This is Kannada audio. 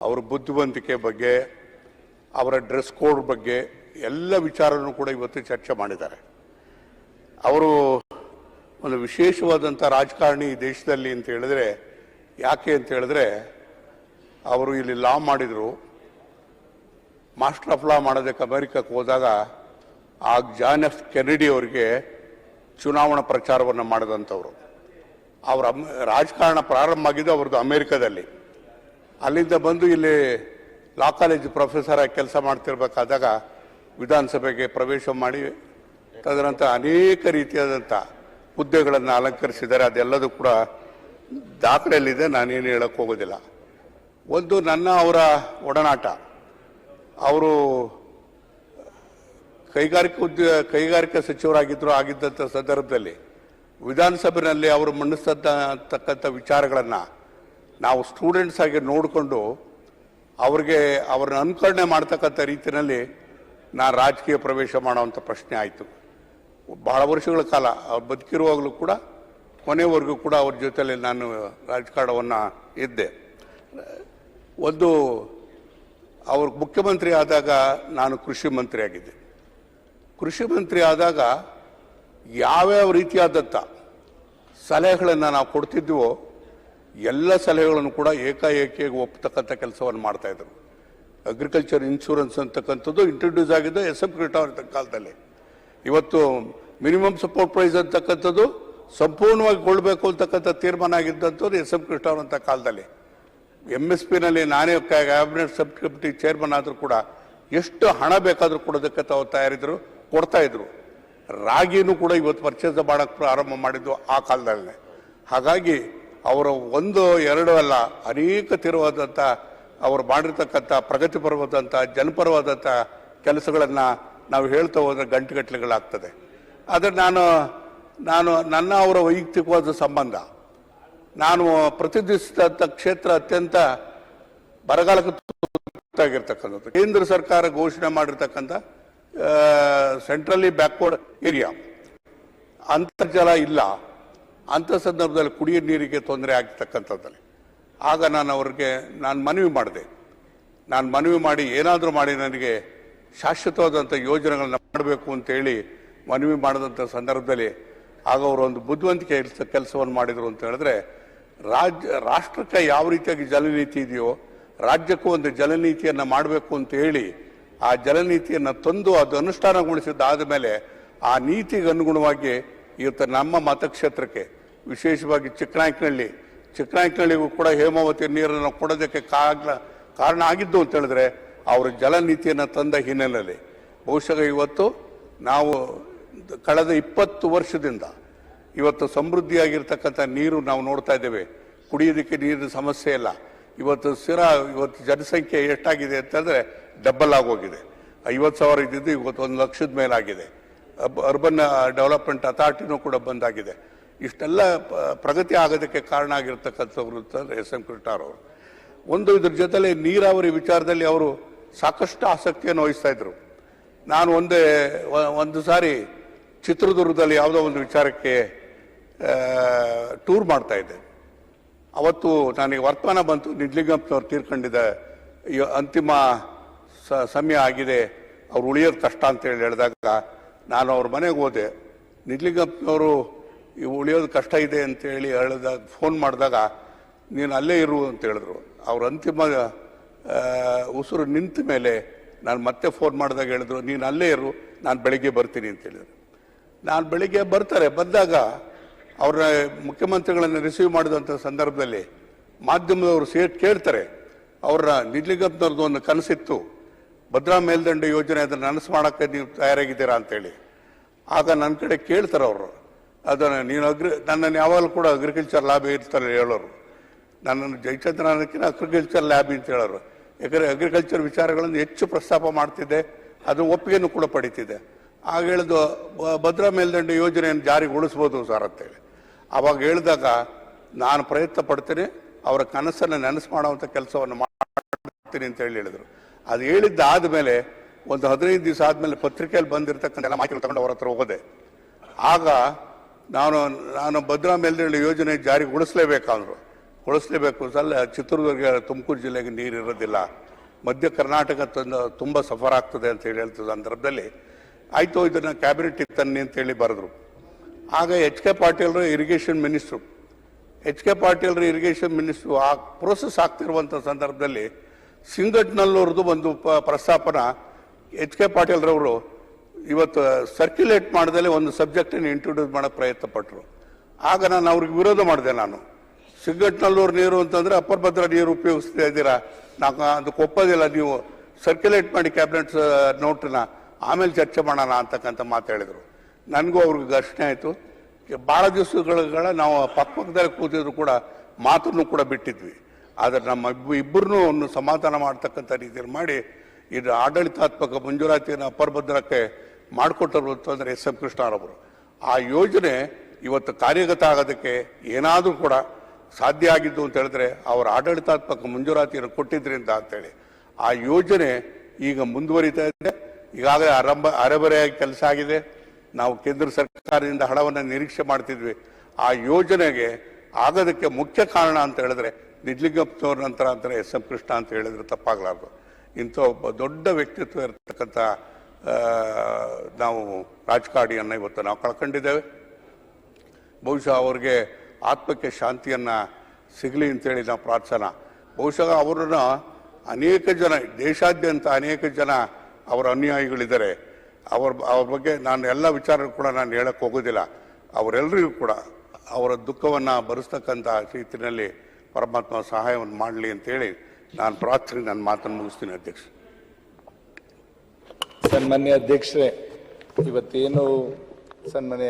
ಅವರ ಬುದ್ಧಿವಂತಿಕೆ ಬಗ್ಗೆ, ಅವರ ಡ್ರೆಸ್ ಕೋಡ್ ಬಗ್ಗೆ ಎಲ್ಲ ವಿಚಾರನೂ ಕೂಡ ಇವತ್ತು ಚರ್ಚೆ ಮಾಡಿದ್ದಾರೆ. ಅವರು ಒಂದು ವಿಶೇಷವಾದಂಥ ರಾಜಕಾರಣಿ ಈ ದೇಶದಲ್ಲಿ ಅಂತ ಹೇಳಿದ್ರೆ ಯಾಕೆ ಅಂತ ಹೇಳಿದ್ರೆ, ಅವರು ಇಲ್ಲಿ ಲಾ ಮಾಡಿದರು. ಮಾಸ್ಟರ್ ಆಫ್ ಲಾ ಮಾಡೋದಕ್ಕೆ ಅಮೆರಿಕಕ್ಕೆ ಹೋದಾಗ ಜಾನ್ ಎಫ್ ಕೆನೆಡಿ ಅವರಿಗೆ ಚುನಾವಣಾ ಪ್ರಚಾರವನ್ನು ಮಾಡಿದಂಥವ್ರು. ಅವರ ರಾಜಕಾರಣ ಪ್ರಾರಂಭ ಆಗಿದ್ದು ಅವ್ರದ್ದು ಅಮೆರಿಕದಲ್ಲಿ. ಅಲ್ಲಿಂದ ಬಂದು ಇಲ್ಲಿ ಲಾ ಕಾಲೇಜ್ ಪ್ರೊಫೆಸರ್ ಆಗಿ ಕೆಲಸ ಮಾಡ್ತಿರ್ಬೇಕಾದಾಗ ವಿಧಾನಸಭೆಗೆ ಪ್ರವೇಶ ಮಾಡಿ ತದನಂತರ ಅನೇಕ ರೀತಿಯಾದಂಥ ಹುದ್ದೆಗಳನ್ನು ಅಲಂಕರಿಸಿದ್ದಾರೆ. ಅದೆಲ್ಲದೂ ಕೂಡ ದಾಖಲೆಯಲ್ಲಿದೆ, ನಾನೇನು ಹೇಳಕ್ಕೆ ಹೋಗೋದಿಲ್ಲ. ಒಂದು ನನ್ನ ಅವರ ಒಡನಾಟ, ಅವರು ಕೈಗಾರಿಕಾ ಸಚಿವರಾಗಿದ್ದರು. ಆಗಿದ್ದಂಥ ಸಂದರ್ಭದಲ್ಲಿ ವಿಧಾನಸಭೆಯಲ್ಲಿ ಅವರು ಮಂಡಿಸತಕ್ಕಂಥ ವಿಚಾರಗಳನ್ನು ನಾವು ಸ್ಟೂಡೆಂಟ್ಸ್ ಆಗಿ ನೋಡಿಕೊಂಡು ಅವ್ರನ್ನ ಅನುಕರಣೆ ಮಾಡ್ತಕ್ಕಂಥ ರೀತಿಯಲ್ಲಿ ನಾನು ರಾಜಕೀಯ ಪ್ರವೇಶ ಮಾಡೋವಂಥ ಪ್ರಶ್ನೆ ಆಯಿತು. ಬಹಳ ವರ್ಷಗಳ ಕಾಲ ಅವ್ರು ಬದುಕಿರುವಾಗಲೂ ಕೂಡ ಕೊನೆವರೆಗೂ ಕೂಡ ಅವ್ರ ಜೊತೆಯಲ್ಲಿ ನಾನು ರಾಜಕಾರಣವನ್ನು ಇದ್ದೆ. ಒಂದು ಅವರು ಮುಖ್ಯಮಂತ್ರಿ ಆದಾಗ ನಾನು ಕೃಷಿ ಮಂತ್ರಿ ಆಗಿದ್ದೆ. ಕೃಷಿ ಮಂತ್ರಿ ಆದಾಗ ಯಾವ್ಯಾವ ರೀತಿಯಾದಂಥ ಸಲಹೆಗಳನ್ನು ನಾವು ಕೊಡ್ತಿದ್ವೋ ಎಲ್ಲ ಸಲಹೆಗಳನ್ನು ಕೂಡ ಏಕಾಏಕಿಯಾಗಿ ಒಪ್ಪತಕ್ಕಂಥ ಕೆಲಸವನ್ನು ಮಾಡ್ತಾಯಿದ್ರು. ಅಗ್ರಿಕಲ್ಚರ್ ಇನ್ಶೂರೆನ್ಸ್ ಅಂತಕ್ಕಂಥದ್ದು ಇಂಟ್ರೊಡ್ಯೂಸ್ ಆಗಿದ್ದು ಎಸ್.ಎಂ. ಕೃಷ್ಣ ಅವರ ಕಾಲದಲ್ಲಿ. ಇವತ್ತು ಮಿನಿಮಮ್ ಸಪೋರ್ಟ್ ಪ್ರೈಸ್ ಅಂತಕ್ಕಂಥದ್ದು ಸಂಪೂರ್ಣವಾಗಿ ಕೊಡಬೇಕು ಅಂತಕ್ಕಂಥ ತೀರ್ಮಾನ ಆಗಿದ್ದಂಥದ್ದು ಎಸ್.ಎಂ. ಕೃಷ್ಣ ಅವರಂಥ ಕಾಲದಲ್ಲಿ. MSPನಲ್ಲಿ ನಾನೇ ಕ್ಯಾಬಿನೆಟ್ ಸಬ್ ಕಮಿಟಿ ಚೇರ್ಮನ್ ಆದರೂ ಕೂಡ ಎಷ್ಟು ಹಣ ಬೇಕಾದರೂ ಕೊಡೋದಕ್ಕೆ ತಾವು ತಯಾರಿದ್ರು, ಕೊಡ್ತಾಯಿದ್ರು. ರಾಗಿನೂ ಕೂಡ ಇವತ್ತು ಪರ್ಚೇಸ್ ಮಾಡೋಕ್ಕೆ ಪ್ರಾರಂಭ ಮಾಡಿದ್ದು ಆ ಕಾಲದಲ್ಲೇ. ಹಾಗಾಗಿ ಅವರ ಒಂದು ಎರಡು ಅಲ್ಲ, ಅನೇಕ ತೀವ್ರವಾದಂಥ ಅವರು ಮಾಡಿರ್ತಕ್ಕಂಥ ಪ್ರಗತಿಪರವಾದಂಥ ಜನಪರವಾದಂಥ ಕೆಲಸಗಳನ್ನು ನಾವು ಹೇಳ್ತಾ ಹೋದರೆ ಗಂಟೆಗಟ್ಟಲೆಗಳಾಗ್ತದೆ. ಆದರೆ ನನ್ನ ಅವರ ವೈಯಕ್ತಿಕವಾದ ಸಂಬಂಧ, ನಾನು ಪ್ರತಿನಿಧಿಸಿದಂಥ ಕ್ಷೇತ್ರ ಅತ್ಯಂತ ಬರಗಾಲಕ್ಕೆ ತುತ್ತಾಗಿರ್ತಕ್ಕಂಥದ್ದು. ಕೇಂದ್ರ ಸರ್ಕಾರ ಘೋಷಣೆ ಮಾಡಿರ್ತಕ್ಕಂಥ ಸೆಂಟ್ರಲಿ ಬ್ಯಾಕ್ವರ್ಡ್ ಏರಿಯಾ, ಅಂತರ್ಜಲ ಇಲ್ಲ. ಅಂಥ ಸಂದರ್ಭದಲ್ಲಿ ಕುಡಿಯೋ ನೀರಿಗೆ ತೊಂದರೆ ಆಗ್ತಕ್ಕಂಥದ್ದಲ್ಲಿ ಆಗ ನಾನು ಮನವಿ ಮಾಡಿ ಏನಾದರೂ ಮಾಡಿ ನನಗೆ ಶಾಶ್ವತವಾದಂಥ ಯೋಜನೆಗಳನ್ನ ಮಾಡಬೇಕು ಅಂತೇಳಿ ಮನವಿ ಮಾಡಿದಂಥ ಸಂದರ್ಭದಲ್ಲಿ ಆಗ ಅವರು ಒಂದು ಬುದ್ಧಿವಂತಿಕೆ ಕೆಲಸವನ್ನು ಮಾಡಿದರು ಅಂತ ಹೇಳಿದ್ರೆ, ರಾಷ್ಟ್ರಕ್ಕೆ ಯಾವ ರೀತಿಯಾಗಿ ಜಲನೀತಿ ಇದೆಯೋ ರಾಜ್ಯಕ್ಕೂ ಒಂದು ಜಲನೀತಿಯನ್ನು ಮಾಡಬೇಕು ಅಂತ ಹೇಳಿ ಆ ಜಲನೀತಿಯನ್ನು ತಂದು ಅದು ಅನುಷ್ಠಾನಗೊಳಿಸಿದ್ದಾದ ಮೇಲೆ ಆ ನೀತಿಗೆ ಅನುಗುಣವಾಗಿ ಇವತ್ತು ನಮ್ಮ ಮತಕ್ಷೇತ್ರಕ್ಕೆ ವಿಶೇಷವಾಗಿ ಚಿಕ್ಕನಾಯಕನಹಳ್ಳಿಗೂ ಕೂಡ ಹೇಮಾವತಿ ನೀರನ್ನು ಕೊಡೋದಕ್ಕೆ ಕಾರಣ ಆಗಿದ್ದು ಅಂತ ಹೇಳಿದ್ರೆ ಅವರು ಜಲನೀತಿಯನ್ನು ತಂದ ಹಿನ್ನೆಲೆಯಲ್ಲಿ ಬಹುಶಃ ಇವತ್ತು ನಾವು ಕಳೆದ 20 ವರ್ಷದಿಂದ ಇವತ್ತು ಸಮೃದ್ಧಿಯಾಗಿರ್ತಕ್ಕಂಥ ನೀರು ನಾವು ನೋಡ್ತಾ ಇದ್ದೇವೆ. ಕುಡಿಯೋದಕ್ಕೆ ನೀರಿನ ಸಮಸ್ಯೆ ಇಲ್ಲ. ಇವತ್ತು ಜನಸಂಖ್ಯೆ ಎಷ್ಟಾಗಿದೆ ಅಂತಂದರೆ ಡಬಲ್ ಆಗೋಗಿದೆ. 50,000 ಇದ್ದಿದ್ದು ಇವತ್ತು 1 ಲಕ್ಷದ ಮೇಲಾಗಿದೆ. ಅರ್ಬನ್ ಡೆವಲಪ್ಮೆಂಟ್ ಅಥಾರಿಟಿನೂ ಕೂಡ ಬಂದಾಗಿದೆ. ಇಷ್ಟೆಲ್ಲ ಪ್ರಗತಿ ಆಗೋದಕ್ಕೆ ಕಾರಣ ಆಗಿರ್ತಕ್ಕಂಥವ್ರು ಎಸ್.ಎಂ. ಕೃಷ್ಣ ಅವರು. ಇದ್ರ ಜೊತೆಲೆ ನೀರಾವರಿ ವಿಚಾರದಲ್ಲಿ ಅವರು ಸಾಕಷ್ಟು ಆಸಕ್ತಿಯನ್ನು ವಹಿಸ್ತಾ ಇದ್ರು. ನಾನು ಒಂದು ಸಾರಿ ಚಿತ್ರದುರ್ಗದಲ್ಲಿ ಯಾವುದೋ ಒಂದು ವಿಚಾರಕ್ಕೆ ಟೂರ್ ಮಾಡ್ತಾ ಇದ್ದೆ. ಅವತ್ತು ನನಗೆ ವರ್ತಮಾನ ಬಂತು, ನಿಜಲಿಂಗಪ್ಪನವ್ರು ತೀರ್ಕೊಂಡಿದ್ದ ಅಂತಿಮ ಸಮಯ ಆಗಿದೆ, ಅವ್ರು ಉಳಿಯೋದು ಕಷ್ಟ ಅಂತೇಳಿ ಹೇಳಿದಾಗ ನಾನು ಅವ್ರ ಮನೆಗೆ ಹೋದೆ. ನಿಜಲಿಂಗಪ್ಪನವರು ಉಳಿಯೋದು ಕಷ್ಟ ಇದೆ ಅಂತೇಳಿ ಹೇಳಿದಾಗ ಫೋನ್ ಮಾಡಿದಾಗ ನೀನು ಅಲ್ಲೇ ಇರು ಅಂತ ಹೇಳಿದ್ರು. ಅವ್ರ ಅಂತಿಮ ಉಸಿರು ನಿಂತ ಮೇಲೆ ನಾನು ಮತ್ತೆ ಫೋನ್ ಮಾಡಿದಾಗ ಹೇಳಿದ್ರು, ನೀನು ಅಲ್ಲೇ ಇರು, ನಾನು ಬೆಳಿಗ್ಗೆ ಬರ್ತೀನಿ ಅಂತ ಹೇಳಿದ್ರು. ನಾನು ಬೆಳಿಗ್ಗೆ ಬಂದಾಗ ಅವ್ರ ಮುಖ್ಯಮಂತ್ರಿಗಳನ್ನು ರಿಸೀವ್ ಮಾಡಿದಂಥ ಸಂದರ್ಭದಲ್ಲಿ ಮಾಧ್ಯಮದವರು ಕೇಳ್ತಾರೆ, ಅವ್ರ ನಿಜಲಿಂಗಪ್ಪನವ್ರದ್ದು ಒಂದು ಕನಸಿತ್ತು, ಭದ್ರಾ ಮೇಲ್ದಂಡೆ ಯೋಜನೆ ಅದನ್ನು ನನಸು ಮಾಡೋಕ್ಕೆ ನೀವು ತಯಾರಾಗಿದ್ದೀರಾ ಅಂತೇಳಿ. ಆಗ ನನ್ನ ಕಡೆ ಕೇಳ್ತಾರೆ ಅವರು, ಅದನ್ನು ನನ್ನನ್ನು ಯಾವಾಗಲೂ ಕೂಡ ಅಗ್ರಿಕಲ್ಚರ್ ಲ್ಯಾಬ್ ಇರ್ತಾರೆ ಹೇಳೋರು. ನನ್ನನ್ನು ಜಯಚಂದ್ರನಕ್ಕಿಂತ ಅಗ್ರಿಕಲ್ಚರ್ ಲ್ಯಾಬ್ ಅಂತ ಹೇಳೋರು. ಯಾಕಂದರೆ ಅಗ್ರಿಕಲ್ಚರ್ ವಿಚಾರಗಳನ್ನು ಹೆಚ್ಚು ಪ್ರಸ್ತಾಪ ಮಾಡ್ತಿದ್ದೆ, ಅದು ಒಪ್ಪಿಗೆಯನ್ನು ಕೂಡ ಪಡಿತಿದ್ದೆ. ಆಗ ಹೇಳಿದು ಭದ್ರಾ ಮೇಲ್ದಂಡೆ ಯೋಜನೆಯನ್ನು ಜಾರಿಗೊಳಿಸ್ಬೋದು ಸರ್ ಅಂತೇಳಿ. ಆವಾಗ ಹೇಳಿದಾಗ ನಾನು ಪ್ರಯತ್ನ ಪಡ್ತೇನೆ, ಅವರ ಕನಸನ್ನು ನೆನಸು ಮಾಡುವಂಥ ಕೆಲಸವನ್ನು ಮಾಡ್ತೀನಿ ಅಂತ ಹೇಳಿದರು. ಅದು ಹೇಳಿದ್ದಾದ ಮೇಲೆ ಒಂದು 15 ದಿವಸ ಆದಮೇಲೆ ಪತ್ರಿಕೆಯಲ್ಲಿ ಬಂದಿರತಕ್ಕಂಥ ಎಲ್ಲ ಮಾಹಿತಿ ತಗೊಂಡು ಅವ್ರ ಹತ್ರ ಹೋದೆ. ಆಗ ನಾನು ಭದ್ರಾ ಮೇಲ್ದಂಡೆ ಯೋಜನೆ ಜಾರಿಗೊಳಿಸಲೇಬೇಕಂದ್ರು. ಕೊಡಿಸ್ಲೇಬೇಕು. ಚಿತ್ರದುರ್ಗ ತುಮಕೂರು ಜಿಲ್ಲೆಗೆ ನೀರು ಇರೋದಿಲ್ಲ, ಮಧ್ಯ ಕರ್ನಾಟಕ ತುಂಬ ಸಫರ್ ಆಗ್ತದೆ ಅಂತ ಹೇಳಿ ಹೇಳ್ತಿದ್ದ ಸಂದರ್ಭದಲ್ಲಿ ಆಯಿತು ಇದನ್ನು ಕ್ಯಾಬಿನೆಟ್ ತನ್ನಿ ಅಂತೇಳಿ ಬರೆದ್ರು. ಆಗ ಎಚ್ ಕೆ ಪಾಟೀಲ್ರು ಇರಿಗೇಷನ್ ಮಿನಿಸ್ಟ್ರು ಆ ಪ್ರೋಸೆಸ್ ಆಗ್ತಿರುವಂಥ ಸಂದರ್ಭದಲ್ಲಿ ಸಿಂಗಟ್ನಲ್ಲವ್ರದ್ದು ಒಂದು ಪ್ರಸ್ತಾಪನ ಎಚ್ ಕೆ ಪಾಟೀಲ್ರವರು ಇವತ್ತು ಸರ್ಕ್ಯುಲೇಟ್ ಮಾಡ್ದಲೇ ಒಂದು ಸಬ್ಜೆಕ್ಟನ್ನು ಇಂಟ್ರೊಡ್ಯೂಸ್ ಮಾಡೋಕ್ಕೆ ಪ್ರಯತ್ನ ಪಟ್ಟರು. ಆಗ ನಾನು ಅವ್ರಿಗೆ ವಿರೋಧ ಮಾಡಿದೆ. ನಾನು ಸಿಂಗಟ್ನಲ್ಲೂರು ನೀರು ಅಂತಂದರೆ ಅಪ್ಪರ್ ಭದ್ರಾ ನೀರು ಉಪಯೋಗಿಸ್ತಾ ಇದ್ದೀರಾ, ನಾವು ಅದಕ್ಕೆ ಒಪ್ಪೋದಿಲ್ಲ, ನೀವು ಸರ್ಕ್ಯುಲೇಟ್ ಮಾಡಿ ಕ್ಯಾಬಿನೆಟ್ ನೋಟನ್ನ ಆಮೇಲೆ ಚರ್ಚೆ ಮಾಡೋಣ ಅಂತಕ್ಕಂಥ ಮಾತು ಹೇಳಿದರು. ನನಗೂ ಅವ್ರಿಗೆ ಘರ್ಷಣೆ ಆಯಿತು. ಭಾಳ ದಿವಸಗಳ ನಾವು ಪಕ್ಕದಲ್ಲಿ ಕೂತಿದ್ರು ಕೂಡ ಮಾತನ್ನು ಕೂಡ ಬಿಟ್ಟಿದ್ವಿ. ಆದರೆ ನಮ್ಮ ಇಬ್ಬರನ್ನೂ ಒಂದು ಸಮಾಧಾನ ಮಾಡ್ತಕ್ಕಂಥ ರೀತಿಯಲ್ಲಿ ಮಾಡಿ ಇದು ಆಡಳಿತಾತ್ಮಕ ಮಂಜೂರಾತಿಯನ್ನು ಅಪ್ಪರ್ ಭದ್ರಕ್ಕೆ ಮಾಡಿಕೊಟ್ಟರು ಅಂತಂದರೆ ಎಸ್ ಎಂ ಕೃಷ್ಣರವರು. ಆ ಯೋಜನೆ ಇವತ್ತು ಕಾರ್ಯಗತ ಆಗೋದಕ್ಕೆ ಏನಾದರೂ ಕೂಡ ಸಾಧ್ಯ ಆಗಿದ್ದು ಅಂತ ಹೇಳಿದ್ರೆ ಅವರ ಆಡಳಿತಾತ್ಮಕ ಮಂಜೂರಾತಿಯನ್ನು ಕೊಟ್ಟಿದ್ರಿಂದ ಅಂತೇಳಿ ಆ ಯೋಜನೆ ಈಗ ಮುಂದುವರಿತಾ ಇದೆ. ಈಗಾಗಲೇ ಅರೆಬರೆಯಾಗಿ ಕೆಲಸ ಆಗಿದೆ. ನಾವು ಕೇಂದ್ರ ಸರ್ಕಾರದಿಂದ ಹಣವನ್ನು ನಿರೀಕ್ಷೆ ಮಾಡ್ತಿದ್ವಿ. ಆ ಯೋಜನೆಗೆ ಆಗೋದಕ್ಕೆ ಮುಖ್ಯ ಕಾರಣ ಅಂತ ಹೇಳಿದ್ರೆ ನಿಜಲಿಂಗಪ್ಪನವ್ರ ನಂತರ ಅಂತಾರೆ ಎಸ್ ಎಂ ಕೃಷ್ಣ ಅಂತ ಹೇಳಿದ್ರೆ ತಪ್ಪಾಗಲಾರ್ದು. ಇಂಥ ಒಬ್ಬ ದೊಡ್ಡ ವ್ಯಕ್ತಿತ್ವ ಇರತಕ್ಕಂಥ ನಾವು ರಾಜಕಾರಣಿಯನ್ನು ಇವತ್ತು ನಾವು ಕಳ್ಕೊಂಡಿದ್ದೇವೆ. ಬಹುಶಃ ಅವ್ರಿಗೆ ಆತ್ಮಕ್ಕೆ ಶಾಂತಿಯನ್ನು ಸಿಗಲಿ ಅಂತೇಳಿ ನಾವು ಪ್ರಾರ್ಥನಾ. ಬಹುಶಃ ಅವರನ್ನು ಅನೇಕ ಜನ ದೇಶಾದ್ಯಂತ ಅನೇಕ ಜನ ಅವರ ಅನುಯಾಯಿಗಳಿದ್ದಾರೆ. ಅವ್ರ ಬಗ್ಗೆ ನಾನು ಎಲ್ಲ ವಿಚಾರ ಕೂಡ ನಾನು ಹೇಳಕ್ಕೆ ಹೋಗೋದಿಲ್ಲ. ಅವರೆಲ್ಲರಿಗೂ ಕೂಡ ಅವರ ದುಃಖವನ್ನು ಭರಿಸ್ತಕ್ಕಂಥ ರೀತಿಯಲ್ಲಿ ಪರಮಾತ್ಮ ಸಹಾಯವನ್ನು ಮಾಡಲಿ ಅಂತೇಳಿ ನಾನು ಪ್ರಾರ್ಥನೆ ನನ್ನ ಮಾತನ್ನು ಮುಗಿಸ್ತೀನಿ. ಅಧ್ಯಕ್ಷ, ಸನ್ಮಾನ್ಯ ಅಧ್ಯಕ್ಷರೇ, ಇವತ್ತೇನು ಸನ್ಮಾನ್ಯ